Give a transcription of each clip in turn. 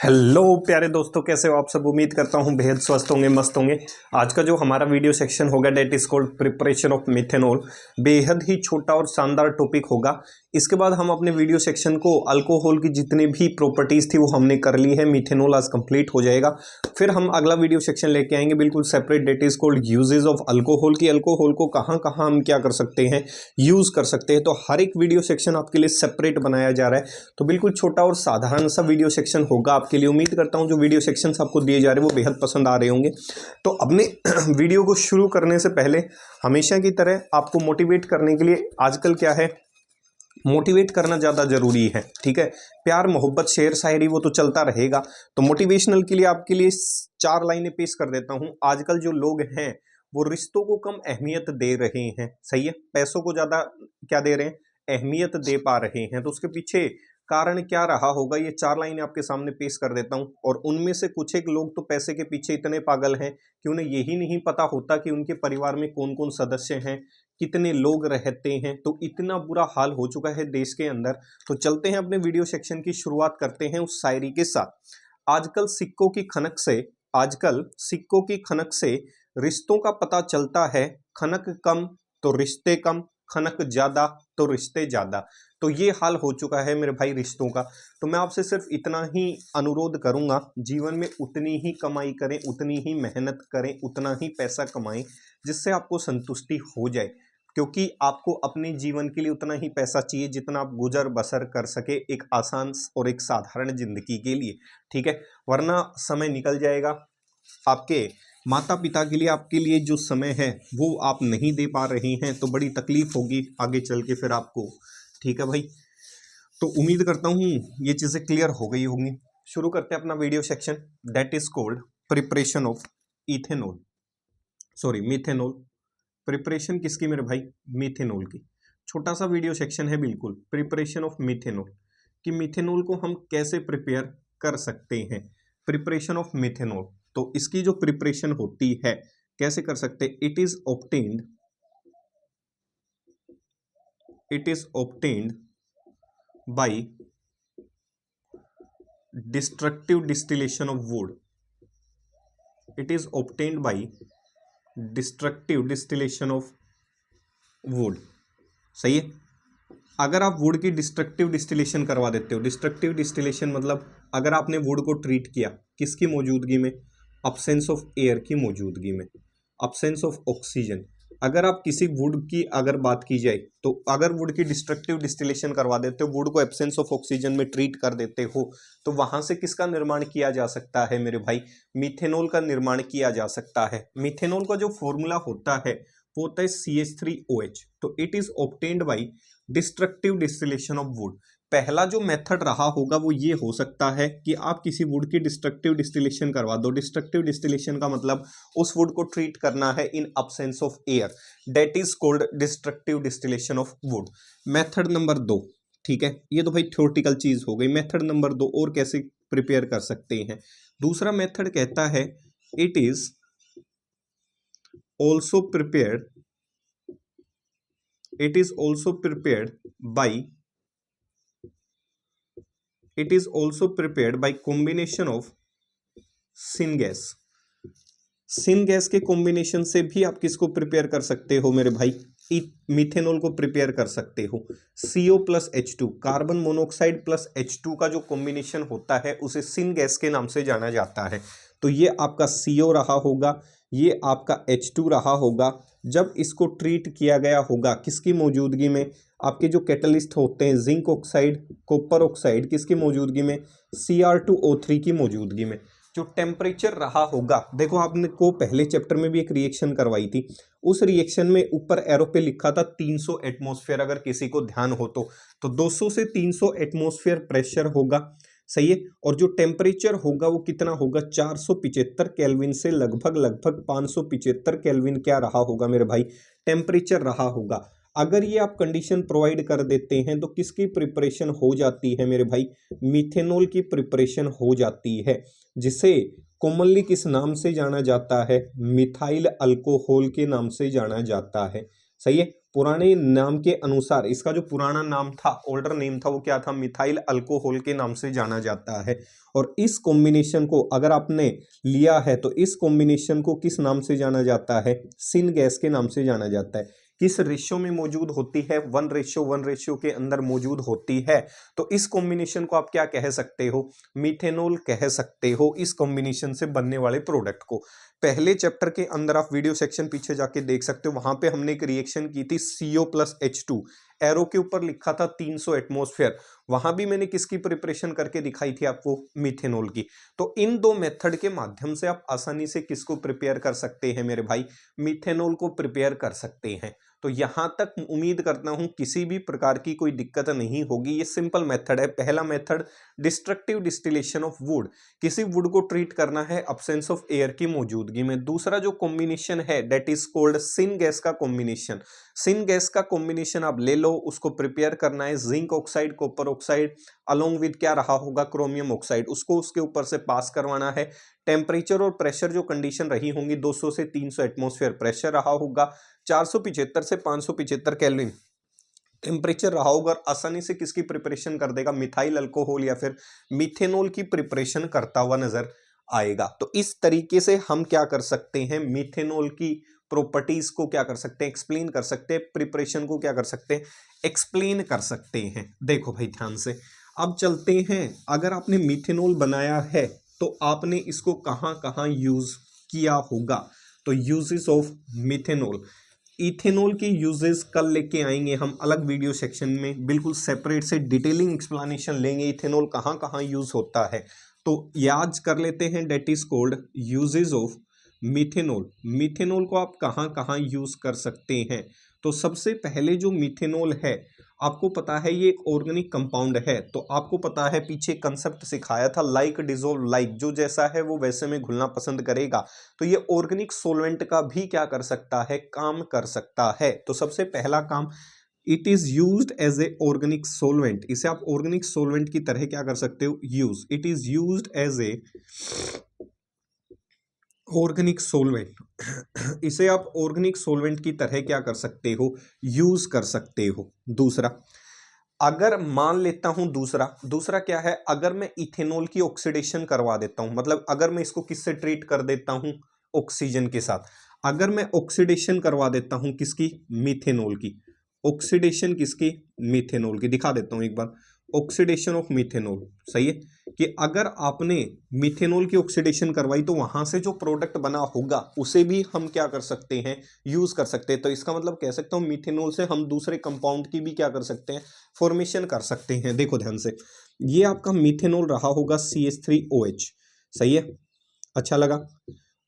Hello प्यारे दोस्तों, कैसे हो आप सब। उम्मीद करता हूँ बेहद स्वस्थ होंगे, मस्त होंगे। आज का जो हमारा वीडियो सेक्शन होगा that is called preparation of methanol. बेहद ही छोटा और शानदार टॉपिक होगा। इसके बाद हम अपने वीडियो सेक्शन को अल्कोहल की जितनी भी प्रॉपर्टीज थी वो हमने कर ली है। मिथेनॉल आज कंप्लीट हो जाएगा। फिर हम अगला वीडियो सेक्शन लेके आएंगे बिल्कुल separate, that is called uses of alcohol की। अल्कोहल को कहाँ कहाँ हम क्या कर सकते हैं, यूज कर सकते हैं। तो हर एक वीडियो सेक्शन आपके लिए सेपरेट बनाया जा रहा है। तो बिल्कुल छोटा और साधारण सा वीडियो सेक्शन होगा आपके लिए। उम्मीद करता हूं जो वीडियो सेक्शंस आपको दिए जा रहे हैं वो बेहद पसंद आ रहे होंगे। तो अपने वीडियो को शुरू करने से पहले हमेशा की तरह आपको मोटिवेट करने के लिए आजकल क्या है, मोटिवेट करना ज़्यादा ज़रूरी है। ठीक है, प्यार मोहब्बत शेर शायरी वो तो चलता रहेगा। तो मोटिवेशनल के लिए आपके लिए 4 लाइनें पेश कर देता हूं। आजकल जो लोग हैं वो रिश्तों को कम अहमियत दे रहे हैं। सही है, पैसों को ज़्यादा क्या दे रहे हैं, अहमियत दे पा रहे हैं। तो उसके पीछे कारण क्या रहा होगा, ये 4 लाइनें आपके सामने पेश कर देता हूं। और उनमें से कुछ एक लोग तो पैसे के पीछे इतने पागल हैं कि उन्हें यही नहीं पता होता कि उनके परिवार में कौन कौन सदस्य हैं, कितने लोग रहते हैं। तो इतना बुरा हाल हो चुका है देश के अंदर। तो चलते हैं अपने वीडियो सेक्शन की शुरुआत करते हैं उस शायरी के साथ। आजकल सिक्कों की खनक से आजकल सिक्कों की खनक से रिश्तों का पता चलता है। खनक कम तो रिश्ते कम, खनक ज्यादा तो रिश्ते ज्यादा। तो ये हाल हो चुका है मेरे भाई रिश्तों का। तो मैं आपसे सिर्फ इतना ही अनुरोध करूंगा, जीवन में उतनी ही कमाई करें, उतनी ही मेहनत करें, उतना ही पैसा कमाएं जिससे आपको संतुष्टि हो जाए। क्योंकि आपको अपने जीवन के लिए उतना ही पैसा चाहिए जितना आप गुजर बसर कर सके एक आसान और एक साधारण जिंदगी के लिए। ठीक है, वरना समय निकल जाएगा। आपके माता पिता के लिए, आपके लिए जो समय है वो आप नहीं दे पा रहे हैं तो बड़ी तकलीफ होगी आगे चल के फिर आपको। ठीक है भाई, तो उम्मीद करता हूँ ये चीज़ें क्लियर हो गई होंगी। शुरू करते हैं अपना video section, that is called preparation of ethanol, sorry methanol. Preparation किसकी मेरे भाई, मिथेनॉल की। छोटा सा वीडियो सेक्शन है बिल्कुल, प्रिपरेशन ऑफ मिथेनॉल, कि मिथेनॉल को हम कैसे प्रिपेयर कर सकते हैं। प्रिपरेशन ऑफ मिथेनॉल, तो इसकी जो प्रिपरेशन होती है कैसे कर सकते हैं। It is obtained by destructive distillation of would. It is obtained by destructive distillation of would. सही है, अगर आप वुड की डिस्ट्रक्टिव डिस्टिलेशन करवा देते हो, डिस्ट्रक्टिव डिस्टिलेशन मतलब अगर आपने वुड को ट्रीट किया किसकी मौजूदगी में, अब्सेंस ऑफ एयर की मौजूदगी में, अब्सेंस ऑफ ऑक्सीजन। अगर आप किसी वुड की अगर बात की जाए तो अगर वुड की डिस्ट्रक्टिव डिस्टिलेशन करवा देते हो, वुड को एब्सेंस ऑफ ऑक्सीजन में ट्रीट कर देते हो, तो वहां से किसका निर्माण किया जा सकता है मेरे भाई, मिथेनॉल का निर्माण किया जा सकता है। मिथेनॉल का जो फॉर्मूला होता है वो होता है CH3OH। तो it is obtained by destructive distillation of would. पहला जो मेथड रहा होगा वो ये हो सकता है कि आप किसी वुड की डिस्ट्रक्टिव डिस्टिलेशन करवा दो। डिस्ट्रक्टिव डिस्टिलेशन का मतलब उस वुड को ट्रीट करना है इन absence of air, that is called destructive distillation of would. Method number 2, ठीक है, ये तो भाई थ्योरेटिकल चीज हो गई। मेथड नंबर 2 और कैसे प्रिपेयर कर सकते हैं। दूसरा मेथड कहता है it is also prepared, it is also prepared by combination of syngas। Syngas के कॉम्बिनेशन से भी आप किसको प्रिपेयर कर सकते हो मेरे भाई, मिथेनॉल को प्रिपेयर कर सकते हो। CO plus H2, carbon monoxide plus H2 का जो कॉम्बिनेशन होता है उसे सिनगैस के नाम से जाना जाता है। तो ये आपका CO रहा होगा, ये आपका H2 रहा होगा। जब इसको ट्रीट किया गया होगा किसकी मौजूदगी में, आपके जो कैटलिस्ट होते हैं जिंक ऑक्साइड, कॉपर ऑक्साइड, किसकी मौजूदगी में, Cr2O3 की मौजूदगी में। जो टेम्परेचर रहा होगा, देखो आपने को पहले चैप्टर में भी एक रिएक्शन करवाई थी, उस रिएक्शन में ऊपर एरो पे लिखा था 300 एटमॉस्फेयर, अगर किसी को ध्यान हो तो 200 से 300 एटमॉस्फेयर प्रेशर होगा। सही है, और जो टेम्परेचर होगा वो कितना होगा, 475 केल्विन से लगभग 575 केल्विन क्या रहा होगा मेरे भाई, टेम्परेचर रहा होगा। अगर ये आप कंडीशन प्रोवाइड कर देते हैं तो किसकी प्रिपरेशन हो जाती है मेरे भाई, मिथेनॉल की प्रिपरेशन हो जाती है, जिसे कॉमनली किस नाम से जाना जाता है, मिथाइल अल्कोहल के नाम से जाना जाता है। सही है, पुराने नाम के अनुसार इसका जो पुराना नाम था, ओल्डर नेम था, वो क्या था, मिथाइल अल्कोहल के नाम से जाना जाता है। और इस कॉम्बिनेशन को अगर आपने लिया है तो इस कॉम्बिनेशन को किस नाम से जाना जाता है, सिन गैस के नाम से जाना जाता है। किस रेशियो में मौजूद होती है, 1:1 रेशियो के अंदर मौजूद होती है। तो इस कॉम्बिनेशन को आप क्या कह सकते हो, मीथेनॉल कह सकते हो, इस कॉम्बिनेशन से बनने वाले प्रोडक्ट को। पहले चैप्टर के अंदर आप वीडियो सेक्शन पीछे जाके देख सकते हो, वहां पे हमने एक रिएक्शन की थी CO+H2, एरो के ऊपर लिखा था 300 एटमॉस्फेयर, वहां भी मैंने किसकी प्रिपरेशन करके दिखाई थी आपको, मीथेनॉल की। तो इन दो मेथड के माध्यम से आप आसानी से किसको प्रिपेयर कर सकते हैं मेरे भाई, मीथेनॉल को प्रिपेयर कर सकते हैं। तो यहां तक उम्मीद करता हूं किसी भी प्रकार की कोई दिक्कत नहीं होगी। ये सिंपल मेथड है। पहला method destructive distillation of would, किसी वुड को ट्रीट करना है अब्सेंस ऑफ एयर की मौजूदगी में। दूसरा जो कॉम्बिनेशन है that is called syn gas का कॉम्बिनेशन। सिन गैस का कॉम्बिनेशन आप ले लो, उसको प्रिपेयर करना है zinc oxide, copper oxide along with क्या रहा होगा, क्रोमियम ऑक्साइड, उसको उसके ऊपर से पास करवाना है। टेम्परेचर और प्रेशर जो कंडीशन रही होंगी 200 से 300 एटमॉस्फेयर प्रेशर रहा होगा, 475 से 575 केल्विन टेम्परेचर रहा होगा, आसानी से किसकी प्रिपरेशन कर देगा, मिथाइल अल्कोहल या फिर मिथेनॉल की प्रिपरेशन करता हुआ नजर आएगा। तो इस तरीके से हम क्या कर सकते हैं, मिथेनॉल की प्रॉपर्टीज को क्या कर सकते हैं, एक्सप्लेन कर सकते हैं, प्रिपरेशन को क्या कर सकते हैं, एक्सप्लेन कर सकते हैं। देखो भाई ध्यान से अब चलते हैं, अगर आपने मिथेनॉल बनाया है तो आपने इसको कहां कहां यूज किया होगा। तो यूजेस ऑफ मिथेनॉल, इथेनॉल के यूजेस कल लेके आएंगे हम अलग वीडियो सेक्शन में, बिल्कुल सेपरेट से डिटेलिंग एक्सप्लेनेशन लेंगे इथेनॉल कहाँ कहाँ यूज होता है। तो याद कर लेते हैं that is called uses of methanol. Methanol को आप कहाँ कहाँ यूज कर सकते हैं। तो सबसे पहले जो मिथेनॉल है, आपको पता है ये एक ऑर्गेनिक कंपाउंड है। तो आपको पता है पीछे कंसेप्ट सिखाया था, लाइक डिजोल्व लाइक, जो जैसा है वो वैसे में घुलना पसंद करेगा। तो ये ऑर्गेनिक सोलवेंट का भी क्या कर सकता है, काम कर सकता है। तो सबसे पहला काम, it is used as a organic solvent, इसे आप ऑर्गेनिक सोलवेंट की तरह क्या कर सकते हो, use, it is used as a organic solvent, इसे आप ऑर्गेनिक सोलवेंट की तरह क्या कर सकते हो, यूज कर सकते हो। दूसरा, अगर मान लेता हूं दूसरा क्या है, अगर मैं इथेनॉल की ऑक्सीडेशन करवा देता हूं, मतलब अगर मैं इसको किससे ट्रीट कर देता हूं, ऑक्सीजन के साथ। अगर मैं ऑक्सीडेशन करवा देता हूं किसकी, मिथेनॉल की, ऑक्सीडेशन किसकी, मिथेनॉल की, दिखा देता हूं एक बार, ऑक्सीडेशन ऑफ मिथेनॉल। सही है कि अगर आपने मिथेनॉल की ऑक्सीडेशन करवाई तो वहां से जो प्रोडक्ट बना होगा उसे भी हम क्या कर सकते हैं, यूज कर सकते हैं। तो इसका मतलब कह सकता हूं मिथेनॉल से हम दूसरे कंपाउंड की भी क्या कर सकते हैं, फॉर्मेशन कर सकते हैं। देखो ध्यान से, ये आपका मिथेनॉल रहा होगा CH3OH। सही है, अच्छा लगा।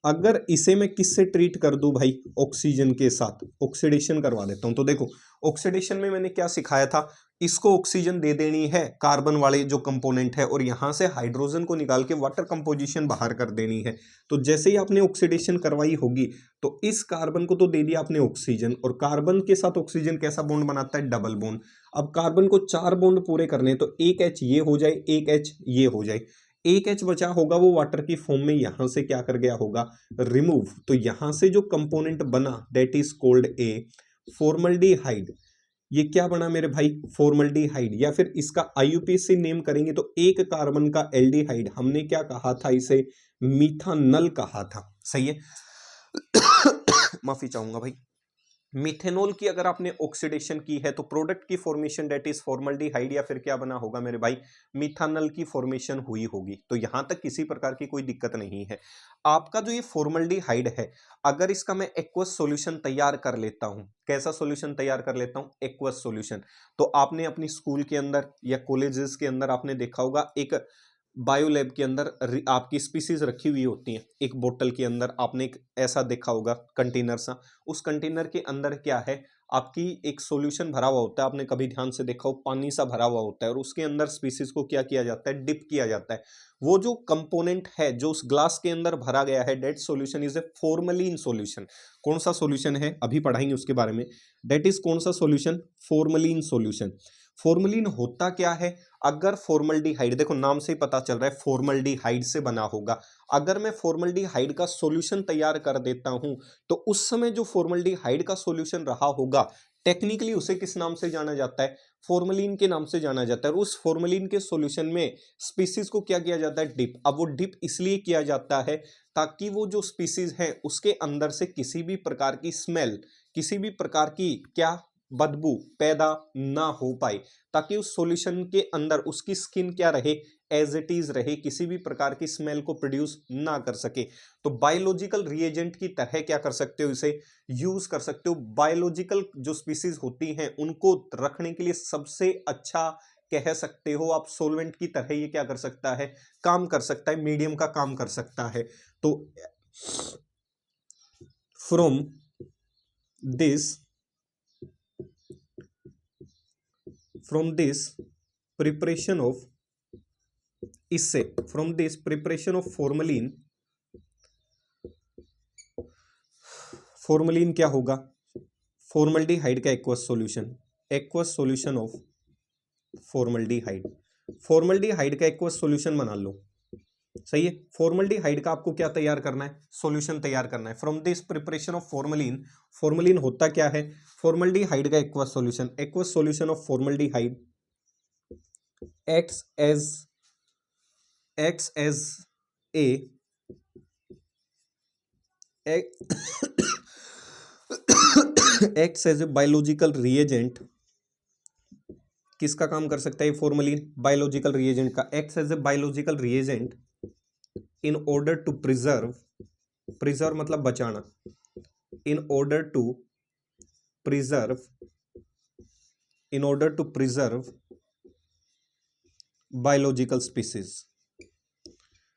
अगर इसे मैं किससे ट्रीट कर दूं भाई, ऑक्सीजन के साथ ऑक्सीडेशन करवा देता हूं। तो देखो ऑक्सीडेशन में मैंने क्या सिखाया था, इसको ऑक्सीजन दे देनी है, कार्बन वाले जो कंपोनेंट है, और यहां से हाइड्रोजन को निकाल के वाटर कंपोजिशन बाहर कर देनी है। तो जैसे ही आपने ऑक्सीडेशन करवाई होगी तो इस कार्बन को तो दे दिया आपने ऑक्सीजन, और कार्बन के साथ ऑक्सीजन कैसा बॉन्ड बनाता है, डबल बॉन्ड। अब कार्बन को 4 बॉन्ड पूरे करने, तो एक H ये हो जाए, एक H ये हो जाए, एक H बचा होगा वो वाटर की फॉर्म में यहां से क्या कर गया होगा, रिमूव। तो यहां से जो कंपोनेंट बना that is called a formaldehyde. ये क्या बना मेरे भाई, फॉर्मल्डिहाइड, या फिर इसका IUPAC नेम करेंगे तो एक कार्बन का एल्डिहाइड, हमने क्या कहा था इसे, मिथानल कहा था। सही है माफी चाहूंगा भाई। मिथेनॉल की अगर आपने ऑक्सीडेशन की है तो प्रोडक्ट की फॉर्मेशन दैट इज फॉर्मल्डिहाइड, या फिर क्या बना होगा मेरे भाई, मिथानल की फॉर्मेशन हुई होगी। तो यहां तक किसी प्रकार की कोई दिक्कत नहीं है। आपका जो ये फॉर्मल्डिहाइड है, अगर इसका मैं एक्वस सॉल्यूशन तैयार कर लेता हूं, कैसा सॉल्यूशन तैयार कर लेता हूं, एक्वस सॉल्यूशन। तो आपने अपनी स्कूल के अंदर या कॉलेजेस के अंदर आपने देखा होगा, एक बायोलैब के अंदर आपकी स्पीसीज रखी हुई होती हैं, एक बोतल के अंदर आपने एक ऐसा देखा होगा कंटेनर सा, उस कंटेनर के अंदर क्या है, आपकी एक सॉल्यूशन भरा हुआ होता है, आपने कभी ध्यान से देखा हो, पानी सा भरा हुआ होता है, और उसके अंदर स्पीसीज को क्या किया जाता है, डिप किया जाता है। वो जो कंपोनेंट है जो उस ग्लास के अंदर भरा गया है, that solution is a formalin solution. कौन सा सॉल्यूशन है, अभी पढ़ाएंगे उसके बारे में। दैट इज कौन सा सॉल्यूशन, फॉर्मलिन सॉल्यूशन। फॉर्मलिन होता क्या है, अगर फॉर्मल्डिहाइड, देखो नाम से ही पता चल रहा है फॉर्मल्डिहाइड से बना होगा। अगर मैं फॉर्मल्डिहाइड का सॉल्यूशन तैयार कर देता हूं तो उस समय जो फॉर्मल्डिहाइड का सॉल्यूशन रहा होगा टेक्निकली उसे किस नाम से जाना जाता है, फॉर्मेलिन के नाम से जाना जाता है। और उस फॉर्मेलिन के सॉल्यूशन में स्पीसीज को क्या किया जाता है, डिप। अब वो डिप इसलिए किया जाता है ताकि वो जो स्पीसीज है उसके अंदर से किसी भी प्रकार की स्मेल, किसी भी प्रकार की क्या बदबू पैदा ना हो पाए, ताकि उस सॉल्यूशन के अंदर उसकी स्किन क्या रहे, एज इट इज रहे, किसी भी प्रकार की स्मेल को प्रोड्यूस ना कर सके। तो बायोलॉजिकल रिएजेंट की तरह क्या कर सकते हो, इसे यूज कर सकते हो। बायोलॉजिकल जो स्पीसीज होती हैं उनको रखने के लिए सबसे अच्छा कह सकते हो आप सॉल्वेंट की तरह ये क्या कर सकता है, काम कर सकता है, मीडियम का काम कर सकता है। तो फ्रॉम दिस प्रिपरेशन ऑफ, इससे from this preparation of formalin, formalin क्या होगा, फॉर्मल्डिहाइड का aqueous solution of formaldehyde, formaldehyde का एक्वस सॉल्यूशन बना लो। सही है, फॉर्मल्डिहाइड का आपको क्या तैयार करना है, सॉल्यूशन तैयार करना है। From this preparation of formalin, formalin होता क्या है, फॉर्मल्डिहाइड का aqueous solution of formaldehyde acts as a acts as a biological reagent। किसका काम कर सकता है फॉर्मेलिन, बायोलॉजिकल रिएजेंट का। acts as a biological reagent in order to preserve मतलब बचाना, in order to preserve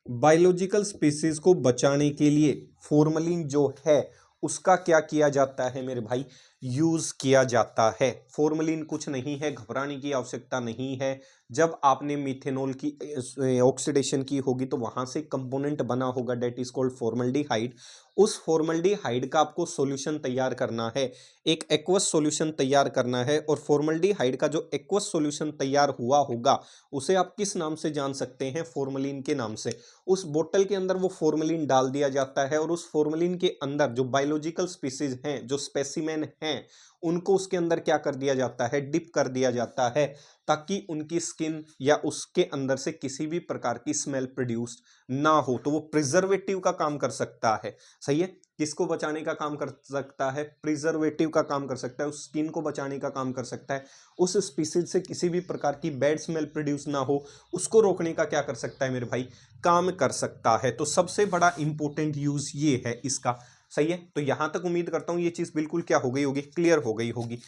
biological species को बचाने के लिए फॉर्मेलिन जो है उसका क्या किया जाता है मेरे भाई, यूज किया जाता है। फॉर्मेलिन कुछ नहीं है, घबराने की आवश्यकता नहीं है। जब आपने मीथेनॉल की ऑक्सीडेशन की होगी तो वहां से कंपोनेंट बना होगा दैट इज कॉल्ड फॉर्मल्डिहाइड। उस फॉर्मल्डिहाइड का आपको सॉल्यूशन तैयार करना है, एक एक्वस सॉल्यूशन तैयार करना है। और फॉर्मल्डिहाइड का जो एक्वस सॉल्यूशन तैयार हुआ होगा उसे आप किस नाम से जान सकते हैं, फॉर्मेलिन के नाम से। उस बोतल के अंदर वो फॉर्मेलिन डाल दिया जाता है और उस फॉर्मेलिन के अंदर जो बायोलॉजिकल स्पीसीज हैं, जो स्पेसिमेन हैं, उनको उसके अंदर क्या कर दिया जाता है, डिप कर दिया जाता है, ताकि उनकी स्किन या उसके अंदर से किसी भी प्रकार की स्मेल प्रोड्यूस ना हो। तो वो प्रिजर्वेटिव का काम कर सकता है। सही है, किसको बचाने का काम कर सकता है, प्रिजर्वेटिव का काम कर सकता है, उस स्किन को बचाने का काम कर सकता है। उस स्पीसीज से किसी भी प्रकार की बैड स्मेल प्रोड्यूस ना हो उसको रोकने का क्या कर सकता है मेरे भाई, काम कर सकता है। तो सबसे बड़ा इंपॉर्टेंट यूज ये है इसका। सही है, तो यहां तक उम्मीद करता हूं ये चीज बिल्कुल क्या हो गई होगी, क्लियर हो गई होगी।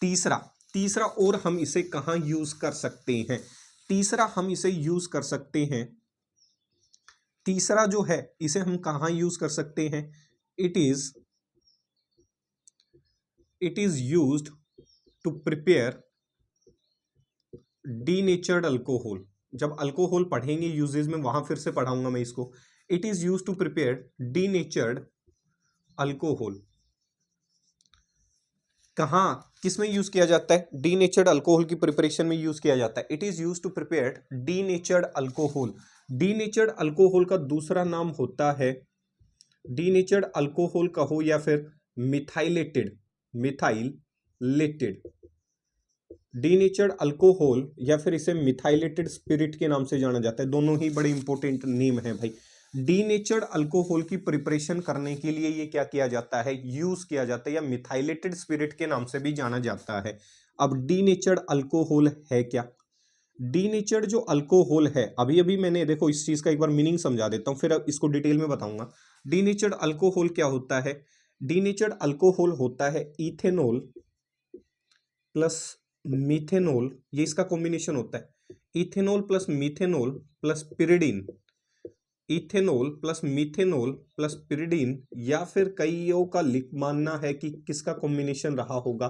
तीसरा और हम इसे कहां यूज कर सकते हैं, तीसरा हम इसे यूज कर सकते हैं, तीसरा जो है इसे हम कहां यूज कर सकते हैं, it is used to prepare denatured alcohol. जब अल्कोहल पढ़ेंगे यूजेज में वहां फिर से पढ़ाऊंगा मैं इसको। It is used to prepare denatured alcohol. कहां किस में यूज किया जाता है, डीनेचर्ड अल्कोहल की प्रिपरेशन में यूज किया जाता है। It is used to prepare denatured alcohol. Denatured alcohol का दूसरा नाम होता है, डीनेचर्ड अल्कोहल कहो या फिर मिथाइलेटेड डीनेचर्ड अल्कोहल या फिर इसे मिथाइलेटेड स्पिरिट के नाम से जाना जाता है। दोनों ही बड़े इंपॉर्टेंट नेम है भाई। डीनेचर्ड अल्कोहल की प्रिपरेशन करने के लिए ये क्या किया जाता है, यूज किया जाता है, या मिथाइलेटेड स्पिरिट के नाम से भी जाना जाता है। अब डीनेचर्ड अल्कोहल है क्या, डीनेचर्ड जो अल्कोहल है, अभी अभी मैंने देखो इस चीज का एक बार मीनिंग समझा देता हूं फिर इसको डिटेल में बताऊंगा। डीनेचर्ड अल्कोहल क्या होता है, डीनेचर्ड अल्कोहल होता है इथेनॉल प्लस मीथेनॉल, ये इसका कॉम्बिनेशन होता है, ethanol plus methanol plus pyridine, ethanol plus methanol plus pyridine, या फिर कईयों का मानना है कि किसका कॉम्बिनेशन रहा होगा,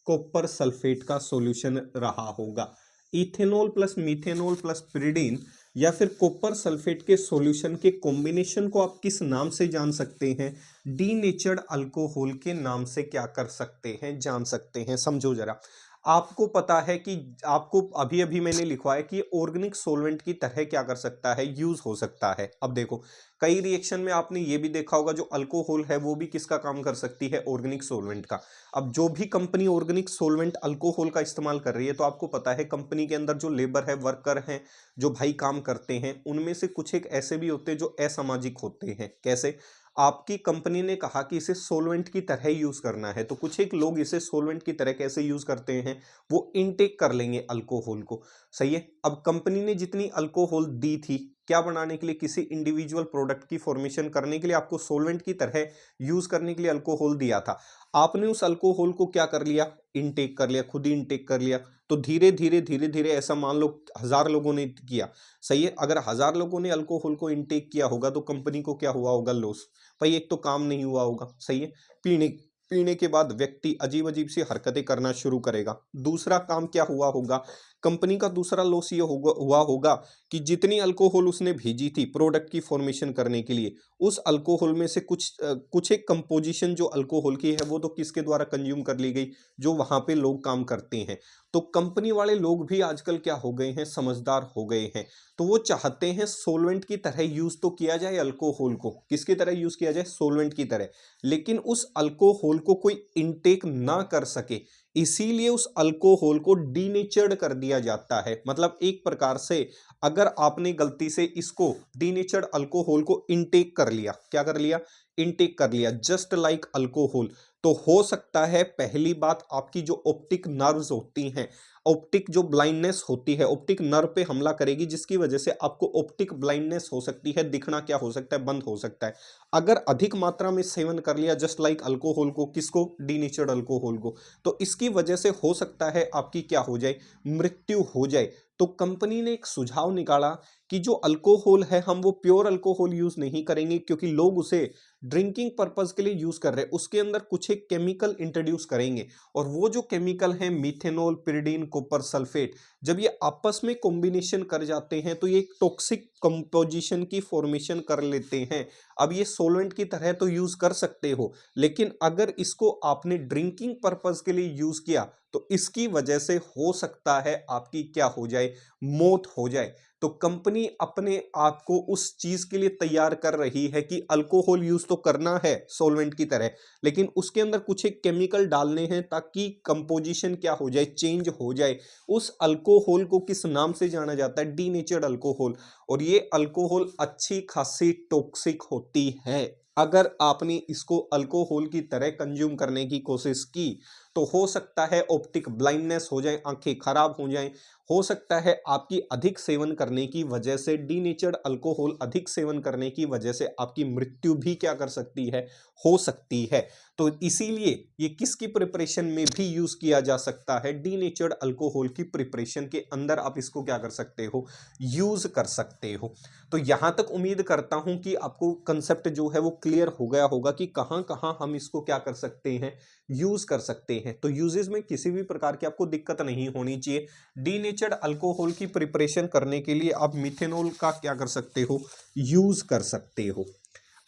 कॉपर सल्फेट का सॉल्यूशन रहा होगा। Ethanol plus methanol plus pyridine या फिर कॉपर सल्फेट के सॉल्यूशन के कॉम्बिनेशन को आप किस नाम से जान सकते हैं, डीनेचर्ड अल्कोहल के नाम से क्या कर सकते हैं, जान सकते हैं। समझो जरा, आपको पता है कि आपको अभी अभी मैंने लिखवाया कि ऑर्गेनिक सोलवेंट की तरह क्या कर सकता है, यूज हो सकता है। अब देखो कई रिएक्शन में आपने ये भी देखा होगा जो अल्कोहल है वो भी किसका काम कर सकती है, ऑर्गेनिक सोलवेंट का। अब जो भी कंपनी ऑर्गेनिक सोलवेंट अल्कोहल का इस्तेमाल कर रही है तो आपको पता है कंपनी के अंदर जो लेबर है, वर्कर हैं, जो भाई काम करते हैं, उनमें से कुछ एक ऐसे भी होते हैं जो असामाजिक होते हैं। कैसे? आपकी कंपनी ने कहा कि इसे सोलवेंट की तरह यूज करना है, तो कुछ एक लोग इसे सोलवेंट की तरह कैसे यूज करते हैं, वो इनटेक कर लेंगे अल्कोहल को। सही है। अब कंपनी ने जितनी अल्कोहल दी थी क्या बनाने के लिए, किसी इंडिविजुअल प्रोडक्ट की फॉर्मेशन करने के लिए आपको सोलवेंट की तरह यूज करने के लिए अल्कोहल दिया था। आपने उस अल्कोहल को क्या कर लिया, इनटेक कर लिया, खुद ही इनटेक कर लिया। तो धीरे धीरे धीरे धीरे ऐसा मान लो 1000 लोगों ने किया। सही है। अगर 1000 लोगों ने अल्कोहल को इनटेक किया होगा तो कंपनी को क्या हुआ होगा, लॉस। भाई एक तो काम नहीं हुआ होगा। सही है। पीने पीने के बाद व्यक्ति अजीब अजीब सी हरकतें करना शुरू करेगा। दूसरा काम क्या हुआ होगा, कंपनी का दूसरा लॉस ये हुआ होगा कि जितनी अल्कोहल उसने भेजी थी प्रोडक्ट की फॉर्मेशन करने के लिए, उस अल्कोहल में से कुछ एक कंपोजिशन जो अल्कोहल की है वो तो किसके द्वारा कंज्यूम कर ली गई, जो वहां पे लोग काम करते हैं। तो कंपनी वाले लोग भी आजकल क्या हो गए हैं, समझदार हो गए हैं। तो वो चाहते हैं सोलवेंट की तरह यूज तो किया जाए अल्कोहल को, किसकी तरह यूज किया जाए, सोलवेंट की तरह, लेकिन उस अल्कोहल को कोई इनटेक ना कर सके। इसीलिए उस अल्कोहल को डीनेचर्ड कर दिया जाता है। मतलब एक प्रकार से अगर आपने गलती से इसको डीनेचर्ड अल्कोहल को इनटेक कर लिया, क्या कर लिया, इनटेक कर लिया, जस्ट लाइक अल्कोहल, तो हो सकता है पहली बात आपकी जो ऑप्टिक नर्व्स होती हैं, ऑप्टिक जो ब्लाइंडनेस होती है, ऑप्टिक नर्व पे हमला करेगी, जिसकी वजह से आपको ऑप्टिक ब्लाइंडनेस हो सकती है, दिखना क्या हो सकता है, बंद हो सकता है। अगर अधिक मात्रा में सेवन कर लिया जस्ट लाइक अल्कोहल को, किसको, डीनेचर्ड अल्कोहल को, तो इसकी वजह से हो सकता है आपकी क्या हो जाए, मृत्यु हो जाए। तो कंपनी ने एक सुझाव निकाला कि जो अल्कोहल है हम वो प्योर अल्कोहल यूज नहीं करेंगे, क्योंकि लोग उसे ड्रिंकिंग पर्पस के लिए यूज कर रहे हैं, उसके अंदर कुछ एक केमिकल इंट्रोड्यूस करेंगे। और वो जो केमिकल है मीथेनॉल, पिरिडीन, कॉपर सल्फेट, जब ये आपस में कॉम्बिनेशन कर जाते हैं तो ये एक टॉक्सिक कंपोजिशन की फॉर्मेशन कर लेते हैं। अब ये सोलवेंट की तरह तो यूज कर सकते हो, लेकिन अगर इसको आपने ड्रिंकिंग पर्पस के लिए यूज किया तो इसकी वजह से हो सकता है आपकी क्या हो जाए, मौत हो जाए। तो कंपनी अपने आप को उस चीज के लिए तैयार कर रही है कि अल्कोहल यूज तो करना है सोलवेंट की तरह, लेकिन उसके अंदर कुछ एक केमिकल डालने हैं ताकि कंपोजिशन क्या हो जाए, चेंज हो जाए। उस अल्कोहल को किस नाम से जाना जाता है, डीनेचर्ड अल्कोहल। और ये अल्कोहल अच्छी खासी टॉक्सिक होती है। अगर आपने इसको अल्कोहल की तरह कंज्यूम करने की कोशिश की तो हो सकता है ऑप्टिक ब्लाइंडनेस हो जाए, आंखें खराब हो जाएं। हो सकता है आपकी अधिक सेवन करने की वजह से, डीनेचर्ड अल्कोहल अधिक सेवन करने की वजह से आपकी मृत्यु भी क्या कर सकती है, हो सकती है। तो इसीलिए ये किसकी प्रिपरेशन में भी यूज किया जा सकता है, डीनेचर्ड अल्कोहल की प्रिपरेशन के अंदर आप इसको क्या कर सकते हो, यूज कर सकते हो। तो यहां तक उम्मीद करता हूं कि आपको कंसेप्ट जो है वो क्लियर हो गया होगा कि कहां कहां हम इसको क्या कर सकते हैं, यूज कर सकते हैं। तो यूजेस में किसी भी प्रकार की आपको दिक्कत नहीं होनी चाहिए। डीनेचर्ड अल्कोहल की प्रिपरेशन करने के लिए आप मिथेनॉल का क्या कर सकते हो, यूज कर सकते हो।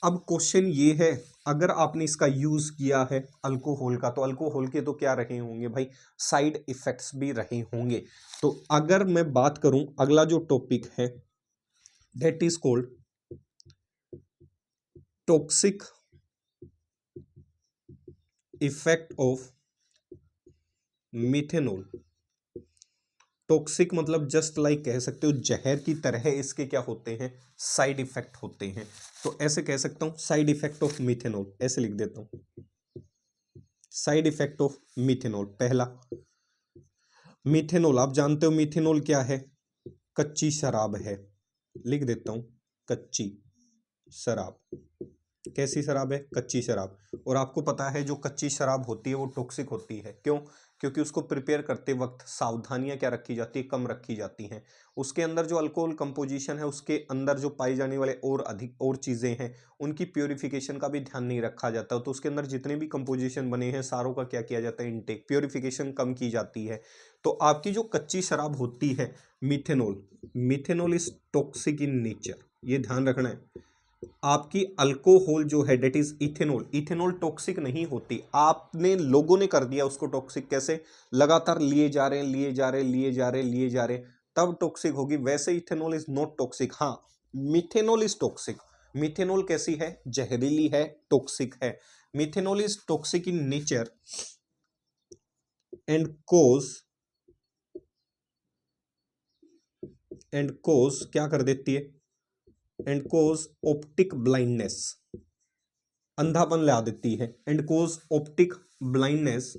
अब क्वेश्चन ये है, अगर आपने इसका यूज किया है अल्कोहल का, तो अल्कोहल के तो क्या रहे होंगे भाई, साइड इफेक्ट्स भी रहे होंगे। तो अगर मैं बात करूं, अगला जो टॉपिक है that is called toxic effect of methanol. Toxic मतलब जस्ट लाइक कह सकते हो जहर की तरह इसके क्या होते हैं, साइड इफेक्ट होते हैं। तो ऐसे कह सकता हूं साइड इफेक्ट ऑफ मिथेनॉल, ऐसे लिख देता हूं, साइड इफेक्ट ऑफ मिथेनॉल। पहला, मिथेनॉल आप जानते हो मिथेनॉल क्या है, कच्ची शराब है। लिख देता हूं कच्ची शराब। कैसी शराब है, कच्ची शराब। और आपको पता है जो कच्ची शराब होती है वो टॉक्सिक होती है। क्यों? क्योंकि उसको प्रिपेयर करते वक्त सावधानियां क्या रखी जाती है, कम रखी जाती हैं। उसके अंदर जो अल्कोहल कंपोजिशन है उसके अंदर जो पाई जाने वाले और अधिक और चीज़ें हैं उनकी प्योरिफिकेशन का भी ध्यान नहीं रखा जाता। तो उसके अंदर जितने भी कंपोजिशन बने हैं सारों का क्या किया जाता है, इनटेक, प्योरिफिकेशन कम की जाती है। तो आपकी जो कच्ची शराब होती है methanol, methanol is toxic in nature, ये ध्यान रखना है। आपकी अल्कोहल जो है that is ethanol, ethanol toxic नहीं होती, आपने लोगों ने कर दिया उसको टॉक्सिक। कैसे? लगातार लिए जा रहे लिए जा रहे लिए जा रहे लिए जा रहे, तब टॉक्सिक होगी। वैसे इथेनॉल इज नॉट टॉक्सिक। हाँ, मिथेनॉल इज टॉक्सिक। मिथेनॉल कैसी है? जहरीली है, टॉक्सिक है। Methanol is toxic in nature and cause क्या कर देती है? एंड कोज ऑप्टिक ब्लाइंडनेस, अंधापन ला देती है। And cause optic blindness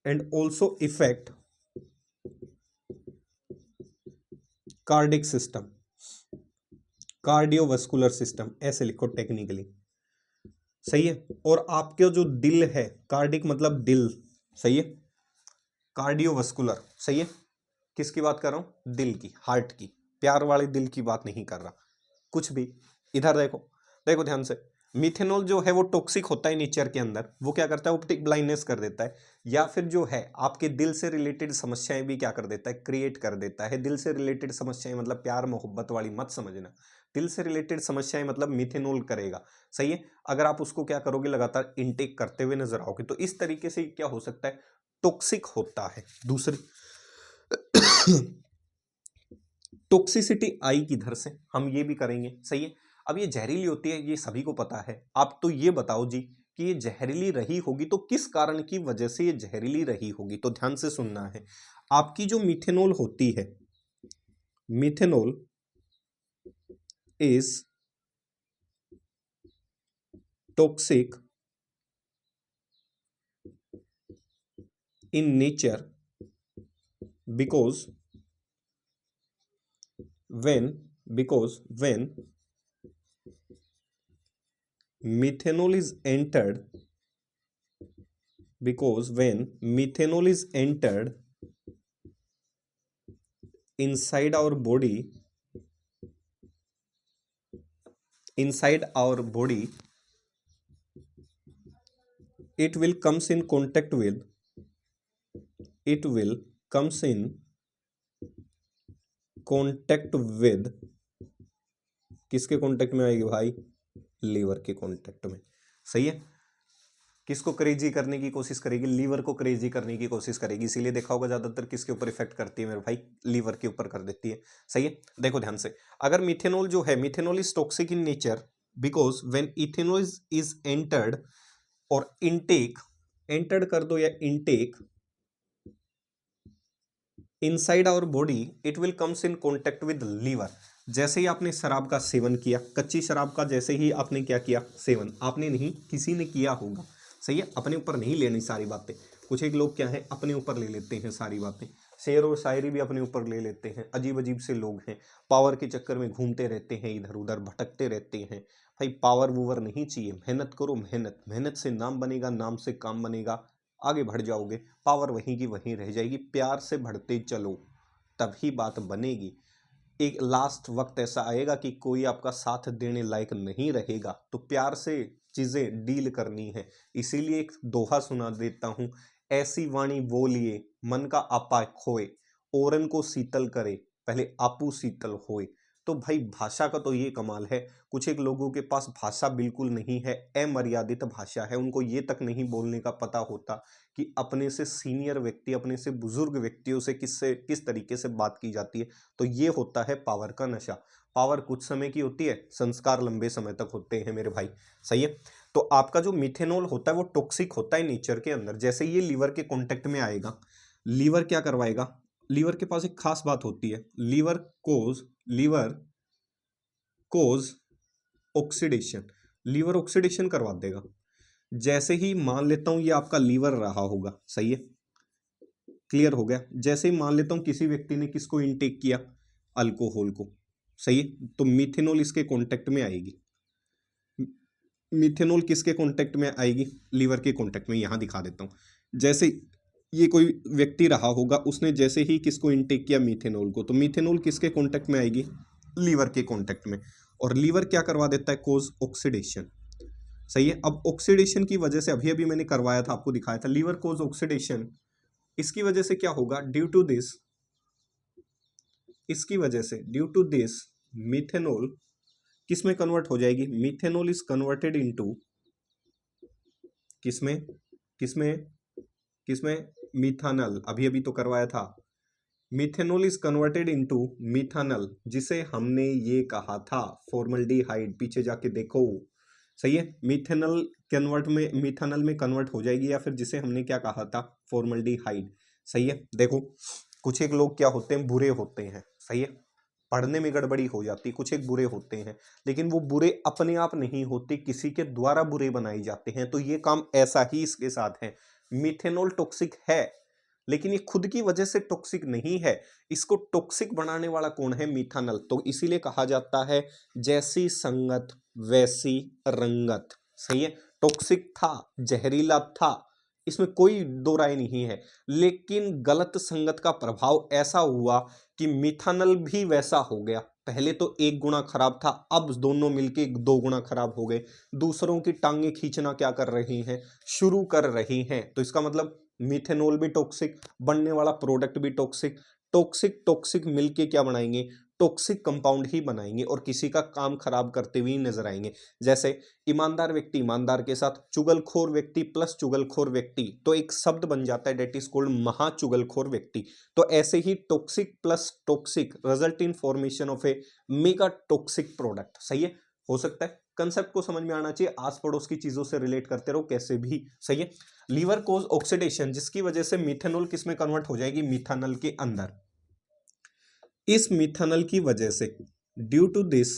and also effect cardiac system, cardiovascular system, ऐसे लिखो टेक्निकली। सही है। और आपके जो दिल है, कार्डिक मतलब दिल, सही है, कार्डियोवास्कुलर, सही है। किसकी बात कर रहा हूं? दिल की, हार्ट की, प्यार वाले दिल की बात नहीं कर रहा, कुछ भी। इधर देखो, देखो ध्यान से। मिथेनॉल जो है वो टॉक्सिक होता है नेचर के अंदर। वो क्या करता है? ऑप्टिक ब्लाइंडनेस कर देता है, या फिर जो है आपके दिल से रिलेटेड समस्याएं भी क्या कर देता है? क्रिएट कर देता है। दिल से रिलेटेड समस्याएं मतलब प्यार मोहब्बत वाली मत समझना। दिल से रिलेटेड समस्याएं मतलब मिथेनॉल करेगा, सही है। अगर आप उसको क्या करोगे? लगातार इनटेक करते हुए नजर आओगे, तो इस तरीके से क्या हो सकता है? टॉक्सिक होता है। दूसरी टॉक्सिसिटी आई किधर से, हम ये भी करेंगे, सही है। अब ये जहरीली होती है, ये सभी को पता है। आप तो ये बताओ जी कि ये जहरीली रही होगी तो किस कारण की वजह से ये जहरीली रही होगी? तो ध्यान से सुनना है। आपकी जो मिथेनॉल होती है, methanol is toxic in nature because when methanol is entered, because when methanol is entered inside our body, it will comes in contact with, it will comes in contact with, किसके contact में आएगी भाई? Liver के contact में, सही है। किसको crazy करने की कोशिश करेगी? लीवर को क्रेजी करने की कोशिश करेगी। इसीलिए देखा होगा ज्यादातर किसके ऊपर इफेक्ट करती है मेरे भाई? लीवर के ऊपर कर देती है, सही है। देखो ध्यान से, अगर मिथेनॉल जो है, methanol is toxic in nature because when ethanol is entered, और इनटेक, एंटर्ड कर दो या intake inside our body, it will comes in contact with liver. जैसे ही आपने शराब का सेवन किया, कच्ची शराब का जैसे ही आपने क्या किया? सेवन। आपने नहीं, किसी ने किया होगा, सही है। अपने ऊपर नहीं लेनी सारी बातें। कुछ एक लोग क्या है, अपने ऊपर ले लेते हैं सारी बातें। शेर और शायरी भी अपने ऊपर ले लेते हैं। अजीब अजीब से लोग हैं, पावर के चक्कर में घूमते रहते हैं, इधर उधर भटकते रहते हैं। भाई पावर वूवर नहीं चाहिए, मेहनत करो, मेहनत, मेहनत से नाम बनेगा, नाम से काम बनेगा, आगे बढ़ जाओगे। पावर वहीं की वहीं रह जाएगी। प्यार से बढ़ते चलो, तभी बात बनेगी। एक लास्ट वक्त ऐसा आएगा कि कोई आपका साथ देने लायक नहीं रहेगा, तो प्यार से चीजें डील करनी है। इसीलिए एक दोहा सुना देता हूं, ऐसी वाणी बोलिए मन का आपा खोए, औरन को शीतल करे पहले आपू शीतल होए। तो भाई भाषा का तो ये कमाल है। कुछ एक लोगों के पास भाषा बिल्कुल नहीं है, अमर्यादित भाषा है। उनको ये तक नहीं बोलने का पता होता कि अपने से सीनियर व्यक्ति, अपने से बुजुर्ग व्यक्तियों से किस तरीके से बात की जाती है। तो ये होता है पावर का नशा। पावर कुछ समय की होती है, संस्कार लंबे समय तक होते हैं मेरे भाई, सही है। तो आपका जो मिथेनॉल होता है वो टॉक्सिक होता है नेचर के अंदर। जैसे ये लीवर के कांटेक्ट में आएगा, लीवर क्या करवाएगा? लीवर के पास एक खास बात होती है, लीवर कोज ऑक्सीडेशन, लीवर ऑक्सीडेशन करवा देगा। जैसे ही मान लेता हूं ये आपका लीवर रहा होगा, सही है, क्लियर हो गया। जैसे ही मान लेता हूं किसी व्यक्ति ने किसको इनटेक किया? अल्कोहल को, सही है। तो मिथेनॉल इसके कांटेक्ट में आएगी। मिथेनॉल किसके कांटेक्ट में आएगी? लीवर के कांटेक्ट में। यहां दिखा देता हूं। जैसे ये कोई व्यक्ति रहा होगा, उसने जैसे ही किसको इनटेक किया? मिथेनॉल को। तो मिथेनॉल किसके कांटेक्ट में आएगी? लीवर के कांटेक्ट में। और लीवर क्या करवा देता है? कोज ऑक्सीडेशन, सही है। अब ऑक्सीडेशन की वजह से, अभी अभी मैंने करवाया था, आपको दिखाया था, लीवर कोज ऑक्सीडेशन। इसकी वजह से क्या होगा? ड्यू टू दिस मिथेनॉल किस में कन्वर्ट हो जाएगी? मिथेनॉल इज कन्वर्टेड इनटू किसमें किसमें किसमें? मिथानल। अभी अभी तो करवाया था। Methanol is converted into methanol, जिसे हमने ये कहा था फॉर्मल्डिहाइड। पीछे जाके देखो, सही है। मिथानल में कन्वर्ट हो जाएगी, या फिर जिसे हमने क्या कहा था? फॉर्मल्डिहाइड। सही है। देखो कुछ एक लोग क्या होते हैं, बुरे होते हैं, सही है, पढ़ने में गड़बड़ी हो जाती है। कुछ एक बुरे होते हैं, लेकिन वो बुरे अपने आप नहीं होते, किसी के द्वारा बुरे बनाए जाते हैं। तो ये काम ऐसा ही इसके साथ है। मिथेनॉल टॉक्सिक है, लेकिन ये खुद की वजह से टॉक्सिक नहीं है। इसको टॉक्सिक बनाने वाला कौन है? मिथानल। तो इसीलिए कहा जाता है जैसी संगत वैसी रंगत। सही है। टॉक्सिक था, जहरीला था, इसमें कोई दो राय नहीं है, लेकिन गलत संगत का प्रभाव ऐसा हुआ कि मिथानल भी वैसा हो गया। पहले तो 1 गुना खराब था, अब दोनों मिलके 2 गुना खराब हो गए। दूसरों की टांगे खींचना क्या कर रही हैं? शुरू कर रही हैं। तो इसका मतलब मिथेनॉल भी टॉक्सिक, बनने वाला प्रोडक्ट भी टॉक्सिक। टॉक्सिक टॉक्सिक मिलके क्या बनाएंगे? टॉक्सिक कंपाउंड ही बनाएंगे, और किसी का काम खराब करते हुए नजर आएंगे। जैसे ईमानदार व्यक्ति ईमानदार के साथ, चुगलखोर व्यक्ति प्लस चुगलखोर व्यक्ति, तो एक शब्द बन जाता है, डेट इज कॉल्ड महाचुगलखोर व्यक्ति। तो ऐसे ही toxic plus toxic result in formation of a mega toxic product. सही है, हो सकता है। कंसेप्ट को समझ में आना चाहिए, आस पड़ोस की चीजों से रिलेट करते रहो कैसे भी। सही है। लीवर कोज ऑक्सीडेशन, जिसकी वजह से मिथेनॉल किस में कन्वर्ट हो जाएगी? मिथानल के अंदर। इस मिथानल की वजह से, ड्यू टू दिस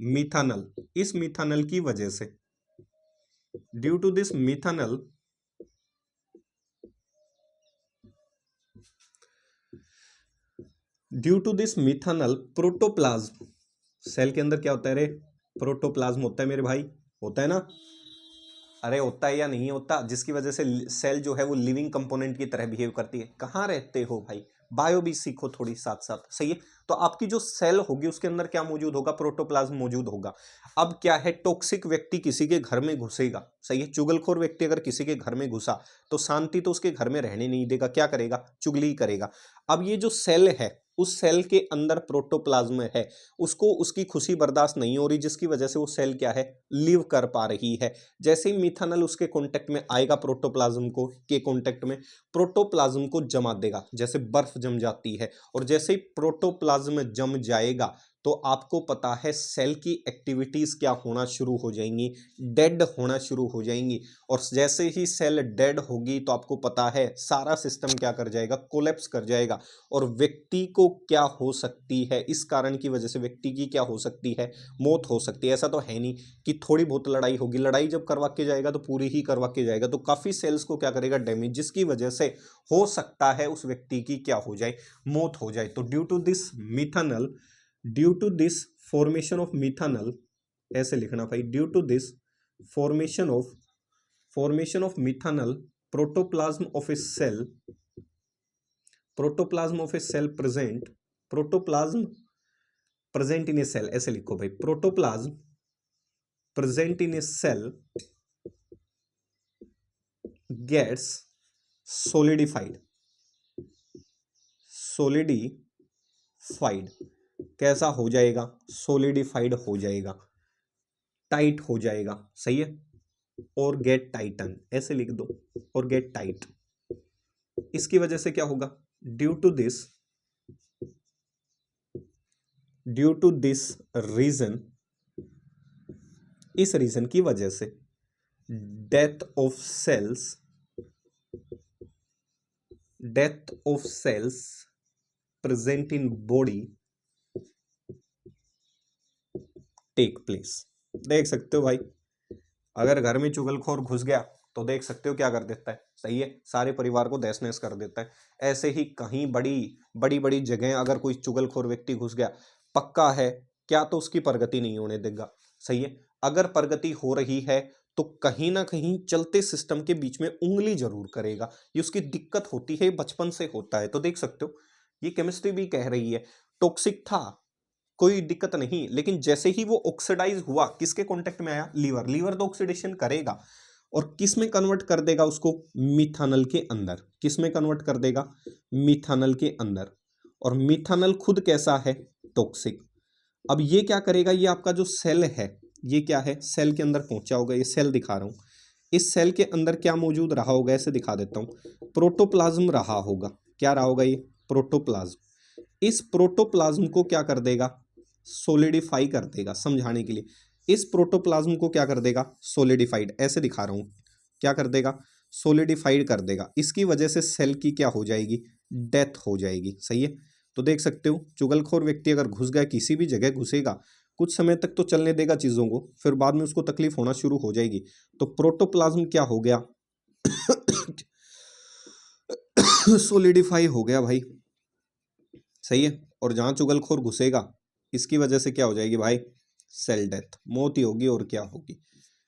मिथानल, इस मिथानल की वजह से, due to this methanal, due to this methanal protoplasm, cell के अंदर क्या होता है रे? प्रोटोप्लाज्म होता है मेरे भाई, होता है ना? अरे होता है या नहीं होता? जिसकी वजह से सेल जो है वो लिविंग कंपोनेंट की तरह बिहेव करती है। कहाँ रहते हो भाई? बायो भी सीखो थोड़ी साथ साथ। सही है। तो आपकी जो सेल होगी उसके अंदर क्या मौजूद होगा? प्रोटोप्लाज्म मौजूद होगा। अब क्या है, टॉक्सिक व्यक्ति किसी के घर में घुसेगा, सही है, चुगलखोर व्यक्ति अगर किसी के घर में घुसा तो शांति तो उसके घर में रहने नहीं देगा, क्या करेगा? चुगली करेगा। अब ये जो सेल है, उस सेल के अंदर प्रोटोप्लाज्म है, उसको उसकी खुशी बर्दाश्त नहीं हो रही, जिसकी वजह से वो सेल क्या है? लिव कर पा रही है। जैसे ही मिथानल उसके कांटेक्ट में आएगा, प्रोटोप्लाज्म को के कांटेक्ट में, प्रोटोप्लाज्म को जमा देगा, जैसे बर्फ जम जाती है। और जैसे ही प्रोटोप्लाज्म जम जाएगा तो आपको पता है सेल की एक्टिविटीज क्या होना शुरू हो जाएंगी? डेड होना शुरू हो जाएंगी। और जैसे ही सेल डेड होगी तो आपको पता है सारा सिस्टम क्या कर जाएगा? कोलैप्स कर जाएगा। और व्यक्ति को क्या हो सकती है? इस कारण की वजह से व्यक्ति की क्या हो सकती है? मौत हो सकती है। ऐसा तो है नहीं कि थोड़ी बहुत लड़ाई होगी, लड़ाई जब करवा के जाएगा तो पूरी ही करवा के जाएगा, तो काफी सेल्स को क्या करेगा? डैमेज, जिसकी वजह से हो सकता है उस व्यक्ति की क्या हो जाए? मौत हो जाए। तो due to this methanal, due to this formation of methanal, ऐसे लिखना भाई, due to this formation of methanal, protoplasm of a cell, protoplasm of a cell present, protoplasm present in a cell, ऐसे लिखो भाई, protoplasm present in a cell gets solidified, solidified कैसा हो जाएगा? solidified हो जाएगा, टाइट हो जाएगा। सही है। और गेट टाइटन, ऐसे लिख दो, और गेट टाइट। इसकी वजह से क्या होगा? ड्यू टू दिस रीजन, इस रीजन की वजह से death of cells present in body take place. देख सकते हो भाई, अगर घर में चुगलखोर घुस गया तो देख सकते हो क्या कर देता है? सही है, सारे परिवार को तहस नहस कर देता है। ऐसे ही कहीं बड़ी बड़ी जगह अगर कोई चुगलखोर व्यक्ति घुस गया, पक्का है क्या तो उसकी प्रगति नहीं होने देगा। सही है। अगर प्रगति हो रही है तो कहीं ना कहीं चलते सिस्टम के बीच में उंगली जरूर करेगा। ये उसकी दिक्कत होती है, बचपन से होता है। तो देख सकते हो, ये केमिस्ट्री भी कह रही है टॉक्सिक था, कोई दिक्कत नहीं, लेकिन जैसे ही वो ऑक्सीडाइज हुआ, किसके कांटेक्ट में आया? लीवर। लीवर तो ऑक्सीडेशन करेगा, और किस में कन्वर्ट कर देगा उसको? मिथानल के अंदर। किस में कन्वर्ट कर देगा? मिथानल के अंदर। और मिथानल खुद कैसा है? टॉक्सिक। अब ये क्या करेगा, ये आपका जो सेल है, ये क्या है, सेल के अंदर पहुंचा होगा, ये सेल दिखा रहा हूँ। इस सेल के अंदर क्या मौजूद रहा होगा, ऐसे दिखा देता हूँ, प्रोटोप्लाज्म रहा होगा। क्या रहा होगा, ये प्रोटोप्लाज्म। इस प्रोटोप्लाज्म को क्या कर देगा, सोलिडिफाई कर देगा। समझाने के लिए, इस प्रोटोप्लाज्म को क्या कर देगा, सोलिडिफाइड, ऐसे दिखा रहा हूँ, क्या कर देगा, सोलिडिफाइड कर देगा। इसकी वजह से सेल की क्या हो जाएगी, डेथ हो जाएगी। सही है। तो देख सकते हो, चुगलखोर व्यक्ति अगर घुस गया, किसी भी जगह घुसेगा, कुछ समय तक तो चलने देगा चीज़ों को, फिर बाद में उसको तकलीफ होना शुरू हो जाएगी। तो प्रोटोप्लाज्म क्या हो गया, सोलिडिफाई हो गया भाई। सही है। और जहां चुगलखोर घुसेगा, इसकी वजह से क्या हो जाएगी भाई, सेल डेथ, मौत ही होगी, और क्या होगी।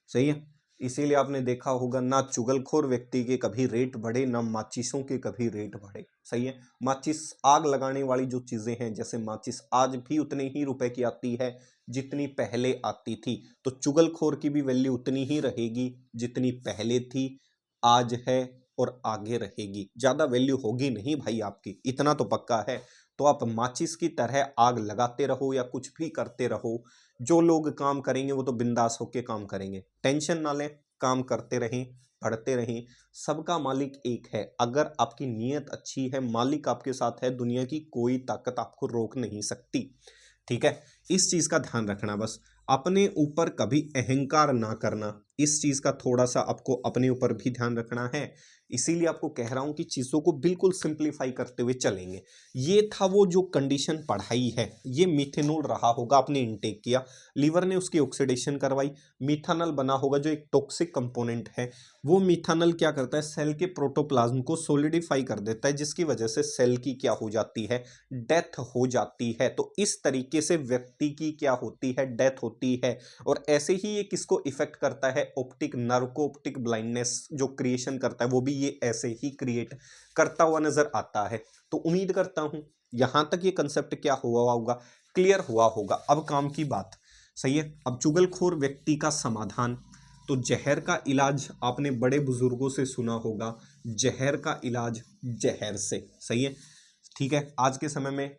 सही है। इसीलिए आपने देखा होगा, ना चुगलखोर व्यक्ति के कभी रेट बढ़े, ना माचिसों के कभी रेट बढ़े। सही है। माचिस, आग लगाने वाली जो चीजें हैं, जैसे माचिस आज भी उतने ही रुपए की आती है जितनी पहले आती थी, तो चुगलखोर की भी वैल्यू उतनी ही रहेगी जितनी पहले थी, आज है और आगे रहेगी। ज्यादा वैल्यू होगी नहीं भाई आपकी, इतना तो पक्का है। तो आप माचिस की तरह आग लगाते रहो या कुछ भी करते रहो, जो लोग काम करेंगे वो तो बिंदास होके काम करेंगे, टेंशन ना लें, काम करते रहें, पढ़ते रहें। सबका मालिक एक है। अगर आपकी नीयत अच्छी है, मालिक आपके साथ है, दुनिया की कोई ताकत आपको रोक नहीं सकती। ठीक है। इस चीज का ध्यान रखना, बस अपने ऊपर कभी अहंकार ना करना, इस चीज का थोड़ा सा आपको अपने ऊपर भी ध्यान रखना है। इसीलिए आपको कह रहा हूं कि चीजों को बिल्कुल सिंप्लीफाई करते हुए चलेंगे। ये था वो जो कंडीशन पढ़ाई है, ये मिथेनॉल रहा होगा, आपने इनटेक किया, लीवर ने उसकी ऑक्सीडेशन करवाई, मिथानॉल बना होगा जो एक टॉक्सिक कंपोनेंट है। वो मिथानॉल क्या करता है, सेल के प्रोटोप्लाज्म को सोलिडिफाई कर देता है, जिसकी वजह से सेल की क्या हो जाती है, डेथ हो जाती है। तो इस तरीके से व्यक्ति की क्या होती है, डेथ होती है। और ऐसे ही ये किसको इफेक्ट करता है, ऑप्टिक नर्व को, ऑप्टिक ब्लाइंडनेस जो क्रिएशन करता है वो भी ये ऐसे ही क्रिएट करता हुआ नजर आता है। तो उम्मीद करता हूं यहां तक ये कंसेप्ट क्या हुआ होगा, क्लियर हुआ होगा। अब काम की बात। सही है। अब चुगलखोर व्यक्ति का समाधान, तो जहर का इलाज आपने बड़े बुजुर्गों से सुना होगा, जहर का इलाज जहर से। सही है। ठीक है। आज के समय में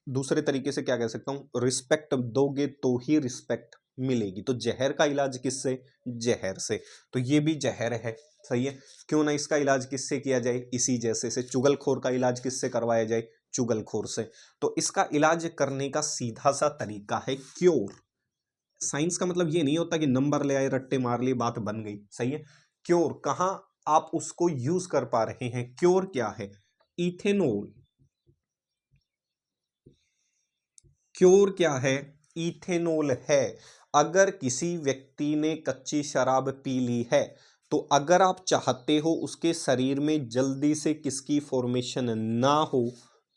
दूसरे तरीके से क्या कह सकता हूं, रिस्पेक्ट दोगे तो ही रिस्पेक्ट मिलेगी। तो जहर का इलाज किससे, जहर से। तो ये भी जहर है। सही है। क्यों ना इसका इलाज किससे किया जाए, इसी जैसे से। चुगलखोर का इलाज किससे करवाया जाए, चुगलखोर से। तो इसका इलाज करने का सीधा सा तरीका है क्योर। साइंस का मतलब ये नहीं होता कि नंबर ले आए, रट्टे मार लिए, बात बन गई। सही है। क्योर कहां आप उसको यूज कर पा रहे हैं, क्योर क्या है, इथेनॉल। क्योर क्या है, इथेनॉल है। अगर किसी व्यक्ति ने कच्ची शराब पी ली है, तो अगर आप चाहते हो उसके शरीर में जल्दी से किसकी फॉर्मेशन ना हो,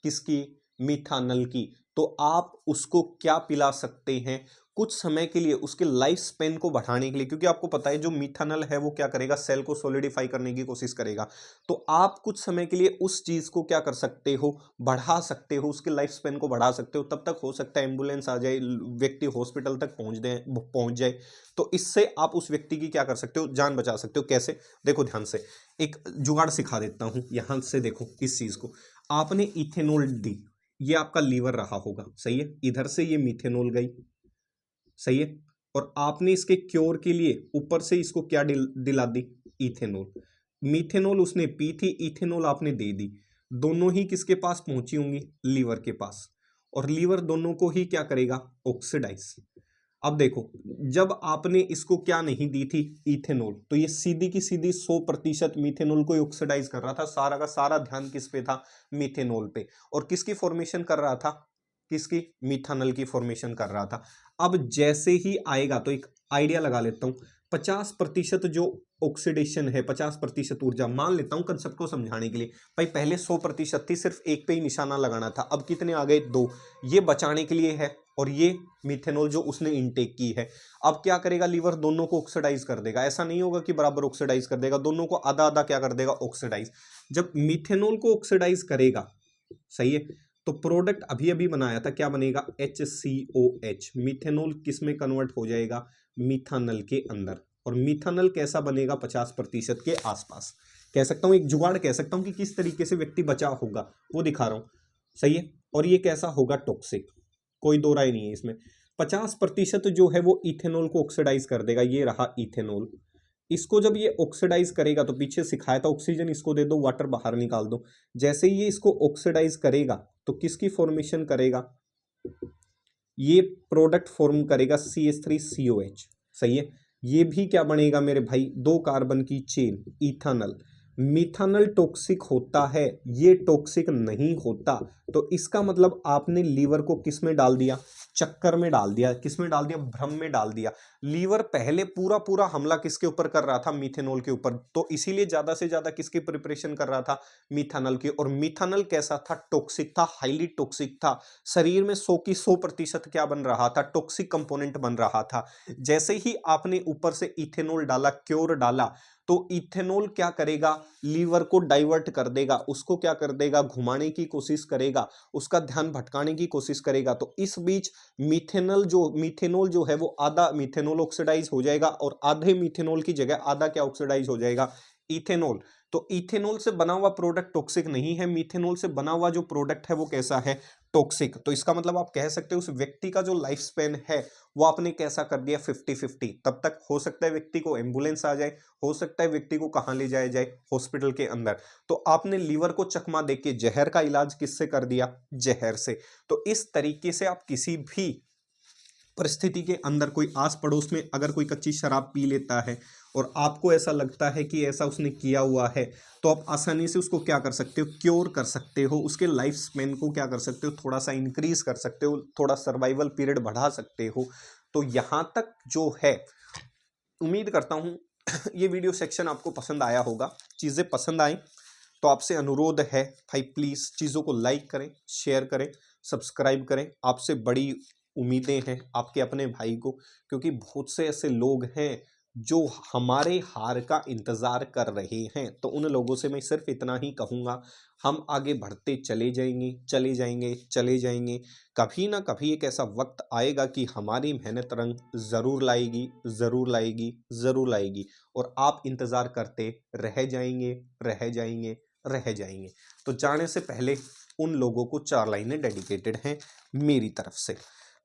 किसकी, मिथानल की, तो आप उसको क्या पिला सकते हैं, कुछ समय के लिए उसके लाइफ स्पेन को बढ़ाने के लिए। क्योंकि आपको पता है जो मिथानल है वो क्या करेगा, सेल को सोलिडिफाई करने की कोशिश करेगा। तो आप कुछ समय के लिए उस चीज को क्या कर सकते हो, बढ़ा सकते हो, उसके लाइफ स्पेन को बढ़ा सकते हो। तब तक हो सकता है एम्बुलेंस आ जाए, व्यक्ति हॉस्पिटल तक पहुंच जाए। तो इससे आप उस व्यक्ति की क्या कर सकते हो, जान बचा सकते हो। कैसे, देखो ध्यान से, एक जुगाड़ सिखा देता हूं। यहां से देखो इस चीज को, आपने इथेनॉल दी, ये आपका लीवर रहा होगा। सही है। इधर से ये मिथेनॉल गई। सही है। और आपने इसके क्योर के लिए ऊपर से इसको क्या दिला दी, इथेनॉल। मिथेनॉल उसने पी थी, इथेनॉल आपने दे दी। दोनों ही किसके पास पहुंची होंगी, लीवर के पास। और लीवर दोनों को ही क्या करेगा, ऑक्सीडाइज। अब देखो, जब आपने इसको क्या नहीं दी थी, इथेनॉल, तो ये सीधी की सीधी 100% मिथेनॉल को ऑक्सीडाइज कर रहा था। सारा का सारा ध्यान किस पे था, मिथेनॉल पे। और किसकी फॉर्मेशन कर रहा था, किसकी, मिथानल की फॉर्मेशन कर रहा था। अब जैसे ही आएगा, तो एक आइडिया लगा लेता हूं, 50% जो ऑक्सीडेशन है, 50% ऊर्जा, मान लेता हूं कंसेप्ट को समझाने के लिए। भाई पहले 100% थी, सिर्फ एक पे ही निशाना लगाना था, अब कितने आ गए, 2। ये बचाने के लिए है, और ये मिथेनॉल जो उसने इनटेक की है। अब क्या करेगा लीवर, दोनों को ऑक्सीडाइज कर देगा। ऐसा नहीं होगा कि बराबर ऑक्सीडाइज कर देगा, दोनों को आधा आधा क्या कर देगा, ऑक्सीडाइज। जब मिथेनॉल को ऑक्सीडाइज करेगा, सही है, तो प्रोडक्ट अभी अभी बनाया था, क्या बनेगा, HCOH। मिथेनॉल किस में कन्वर्ट हो जाएगा, मिथानल के अंदर। और मिथानल कैसा बनेगा, 50% के आसपास। कह सकता हूं, एक जुगाड़ कह सकता हूं कि किस तरीके से व्यक्ति बचा होगा, वो दिखा रहा हूं। सही है। और ये कैसा होगा, टॉक्सिक, कोई दो राय नहीं है इसमें। 50% जो है वो इथेनॉल को ऑक्सीडाइज कर देगा। ये रहा इथेनॉल। इसको जब ये ऑक्सीडाइज करेगा तो पीछे सिखाया था ऑक्सीजन इसको दे दो, वाटर बाहर निकाल दो। जैसे ही ये इसको ऑक्सीडाइज करेगा तो किसकी फॉर्मेशन करेगा? ये प्रोडक्ट फॉर्म करेगा CH3COH। सही है। ये भी क्या बनेगा मेरे भाई? 2 कार्बन की चेन, इथानल। मिथानल टॉक्सिक होता है, ये टॉक्सिक नहीं होता। तो इसका मतलब आपने लीवर को किस में डाल दिया? चक्कर में डाल दिया। किस में डाल दिया? भ्रम में डाल दिया। लीवर पहले पूरा पूरा हमला किसके ऊपर कर रहा था? मिथेनॉल के ऊपर। तो इसीलिए ज्यादा से ज्यादा किसकी प्रिपरेशन कर रहा था? मिथानल की। और मिथानल कैसा था? टॉक्सिक था, हाईली टॉक्सिक था। शरीर में 100 की 100% क्या बन रहा था? टॉक्सिक कंपोनेंट बन रहा था। जैसे ही आपने ऊपर से इथेनॉल डाला, क्योर डाला, तो इथेनॉल क्या करेगा? लीवर को डाइवर्ट कर देगा, उसको क्या कर देगा? घुमाने की कोशिश करेगा, उसका ध्यान भटकाने की कोशिश करेगा। तो इस बीच मिथेनॉल जो है वो आधा मिथेनॉल ऑक्सीडाइज हो जाएगा और आधे मिथेनॉल की जगह आधा क्या ऑक्सीडाइज हो जाएगा? इथेनॉल। तो इथेनॉल से बना हुआ प्रोडक्ट टॉक्सिक नहीं है, मिथेनॉल से बना हुआ जो प्रोडक्ट है वो कैसा है? टॉक्सिक। तो इसका मतलब आप कह सकते हो उस व्यक्ति का जो लाइफ स्पेन है वो आपने कैसा कर दिया? 50-50। तब तक हो सकता है व्यक्ति को एम्बुलेंस आ जाए, हो सकता है व्यक्ति को कहां ले जाया जाए? हॉस्पिटल के अंदर। तो आपने लीवर को चकमा देके जहर का इलाज किससे कर दिया? जहर से। तो इस तरीके से आप किसी भी परिस्थिति के अंदर, कोई आस पड़ोस में अगर कोई कच्ची शराब पी लेता है और आपको ऐसा लगता है कि ऐसा उसने किया हुआ है, तो आप आसानी से उसको क्या कर सकते हो? क्योर कर सकते हो। उसके लाइफ स्पेन को क्या कर सकते हो? थोड़ा सा इंक्रीज कर सकते हो, थोड़ा सर्वाइवल पीरियड बढ़ा सकते हो। तो यहां तक जो है, उम्मीद करता हूं ये वीडियो सेक्शन आपको पसंद आया होगा। चीजें पसंद आई तो आपसे अनुरोध है भाई, प्लीज चीजों को लाइक करें, शेयर करें, सब्सक्राइब करें। आपसे बड़ी उम्मीदें हैं आपके अपने भाई को, क्योंकि बहुत से ऐसे लोग हैं जो हमारे हार का इंतजार कर रहे हैं। तो उन लोगों से मैं सिर्फ इतना ही कहूँगा, हम आगे बढ़ते चले जाएंगे, चले जाएंगे, चले जाएंगे। कभी ना कभी एक ऐसा वक्त आएगा कि हमारी मेहनत रंग ज़रूर लाएगी, ज़रूर लाएगी, ज़रूर लाएगी। और आप इंतज़ार करते रह जाएंगे, रह जाएंगे, रह जाएंगे। तो जाने से पहले उन लोगों को 4 लाइनें डेडिकेटेड हैं मेरी तरफ से।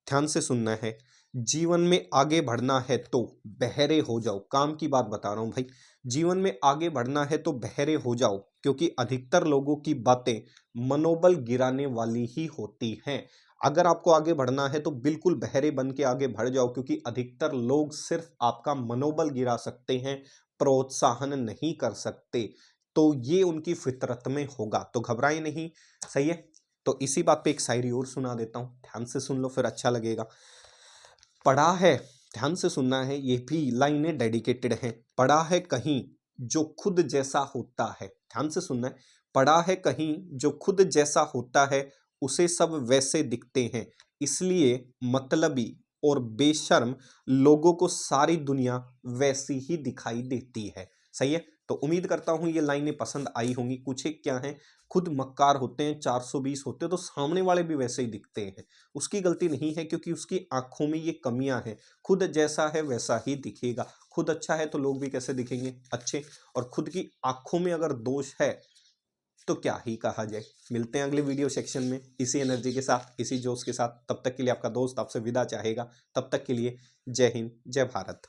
ध्यान से सुनना है। जीवन में आगे बढ़ना है तो बहरे हो जाओ। काम की बात बता रहा हूं भाई। जीवन में आगे बढ़ना है तो बहरे हो जाओ, क्योंकि अधिकतर लोगों की बातें मनोबल गिराने वाली ही होती हैं। अगर आपको आगे बढ़ना है तो बिल्कुल बहरे बन के आगे बढ़ जाओ, क्योंकि अधिकतर लोग सिर्फ आपका मनोबल गिरा सकते हैं, प्रोत्साहन नहीं कर सकते। तो ये उनकी फितरत में होगा, तो घबराए नहीं। सही है। तो इसी बात पे एक शायरी और सुना देता हूं, ध्यान से सुन लो फिर अच्छा लगेगा। पढ़ा है, ध्यान से सुनना है, ये भी लाइनें डेडिकेटेड हैं। पढ़ा है कहीं जो खुद जैसा होता है, ध्यान से सुनना है। पढ़ा है कहीं जो खुद जैसा होता है, उसे सब वैसे दिखते हैं। इसलिए मतलबी और बेशर्म लोगों को सारी दुनिया वैसी ही दिखाई देती है। सही है। तो उम्मीद करता हूं ये लाइनें पसंद आई होंगी। कुछ एक क्या है, खुद मक्कार होते हैं, 420 होते हैं, तो सामने वाले भी वैसे ही दिखते हैं। उसकी गलती नहीं है, क्योंकि उसकी आंखों में ये कमियां हैं। खुद जैसा है वैसा ही दिखेगा। खुद अच्छा है तो लोग भी कैसे दिखेंगे? अच्छे। और खुद की आंखों में अगर दोष है तो क्या ही कहा जाए। मिलते हैं अगले वीडियो सेक्शन में इसी एनर्जी के साथ, इसी जोश के साथ। तब तक के लिए आपका दोस्त आपसे विदा चाहेगा। तब तक के लिए जय हिंद, जय भारत।